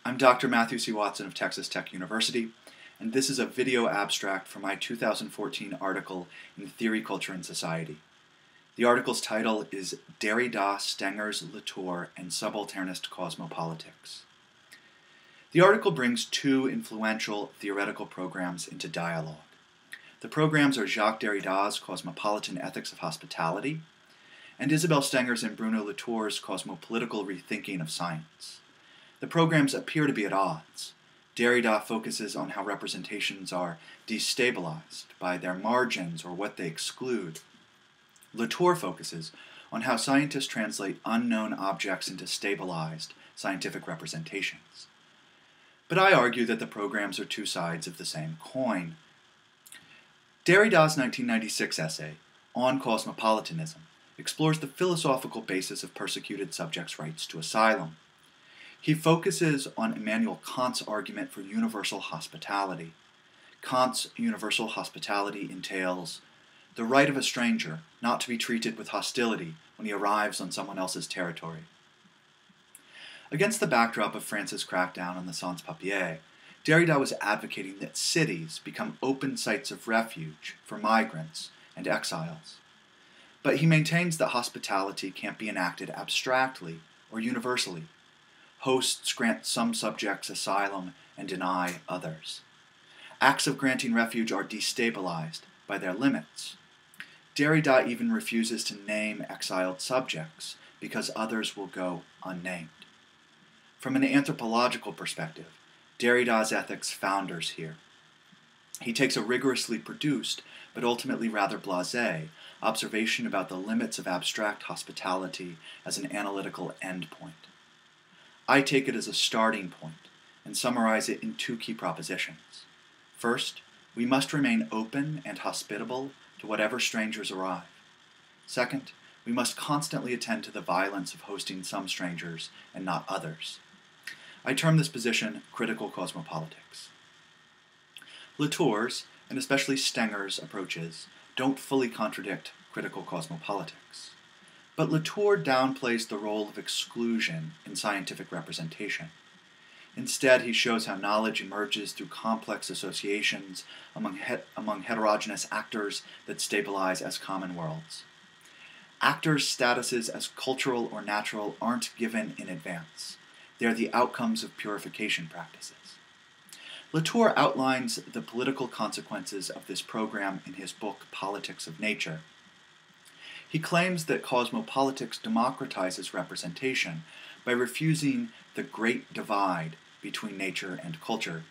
I'm Dr. Matthew C. Watson of Texas Tech University, and this is a video abstract from my 2014 article in Theory, Culture, and Society. The article's title is Derrida, Stengers, Latour, and Subalternist Cosmopolitics. The article brings two influential theoretical programs into dialogue. The programs are Jacques Derrida's Cosmopolitan Ethics of Hospitality and Isabelle Stengers and Bruno Latour's Cosmopolitical Rethinking of Science. The programs appear to be at odds. Derrida focuses on how representations are destabilized by their margins or what they exclude. Latour focuses on how scientists translate unknown objects into stabilized scientific representations. But I argue that the programs are two sides of the same coin. Derrida's 1996 essay, On Cosmopolitanism, explores the philosophical basis of persecuted subjects' rights to asylum. He focuses on Immanuel Kant's argument for universal hospitality. Kant's universal hospitality entails the right of a stranger not to be treated with hostility when he arrives on someone else's territory. Against the backdrop of France's crackdown on the sans-papiers, Derrida was advocating that cities become open sites of refuge for migrants and exiles. But he maintains that hospitality can't be enacted abstractly or universally. Hosts grant some subjects asylum and deny others. Acts of granting refuge are destabilized by their limits. Derrida even refuses to name exiled subjects because others will go unnamed. From an anthropological perspective, Derrida's ethics founders here. He takes a rigorously produced, but ultimately rather blasé, observation about the limits of abstract hospitality as an analytical endpoint. I take it as a starting point and summarize it in two key propositions. First, we must remain open and hospitable to whatever strangers arrive. Second, we must constantly attend to the violence of hosting some strangers and not others. I term this position critical cosmopolitics. Latour's, and especially Stengers' approaches, don't fully contradict critical cosmopolitics. But Latour downplays the role of exclusion in scientific representation. Instead, he shows how knowledge emerges through complex associations among heterogeneous actors that stabilize as common worlds. Actors' statuses as cultural or natural aren't given in advance. They are the outcomes of purification practices. Latour outlines the political consequences of this program in his book Politics of Nature. He claims that cosmopolitics democratizes representation by refusing the great divide between nature and culture.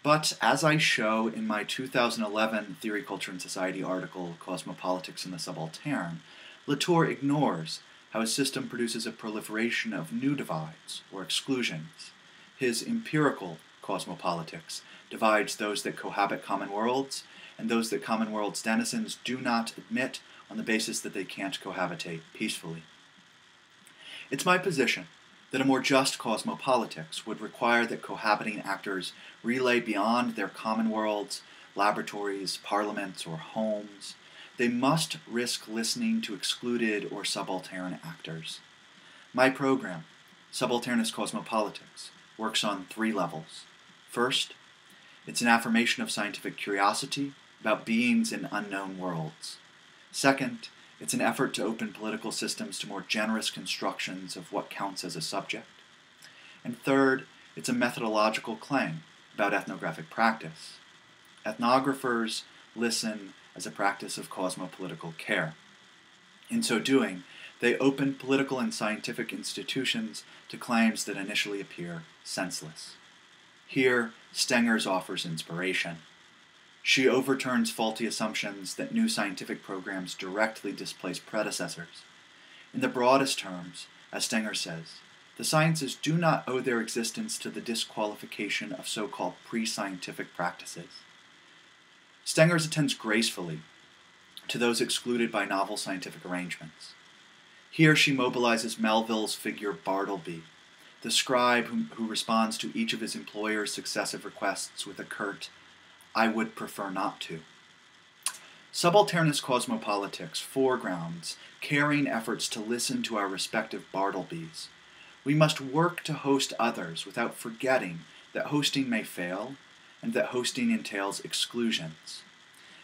But as I show in my 2011 Theory, Culture, and Society article, Cosmopolitics and the Subaltern, Latour ignores how his system produces a proliferation of new divides or exclusions. His empirical cosmopolitics divides those that cohabit common worlds and those that common worlds denizens do not admit on the basis that they can't cohabitate peacefully. It's my position that a more just cosmopolitics would require that cohabiting actors relay beyond their common worlds, laboratories, parliaments, or homes. They must risk listening to excluded or subaltern actors. My program, Subalternist Cosmopolitics, works on three levels. First, it's an affirmation of scientific curiosity about beings in unknown worlds. Second, it's an effort to open political systems to more generous constructions of what counts as a subject. And third, it's a methodological claim about ethnographic practice. Ethnographers listen as a practice of cosmopolitical care. In so doing, they open political and scientific institutions to claims that initially appear senseless. Here, Stengers offers inspiration. She overturns faulty assumptions that new scientific programs directly displace predecessors. In the broadest terms, as Stengers says, the sciences do not owe their existence to the disqualification of so-called pre-scientific practices. Stengers attends gracefully to those excluded by novel scientific arrangements. Here she mobilizes Melville's figure Bartleby, the scribe who responds to each of his employer's successive requests with a curt, "I would prefer not to." Subalternist Cosmopolitics foregrounds caring efforts to listen to our respective Bartlebys, We must work to host others without forgetting that hosting may fail and that hosting entails exclusions.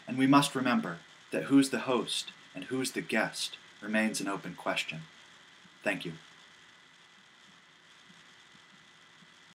And we must remember that who's the host and who's the guest remains an open question. Thank you.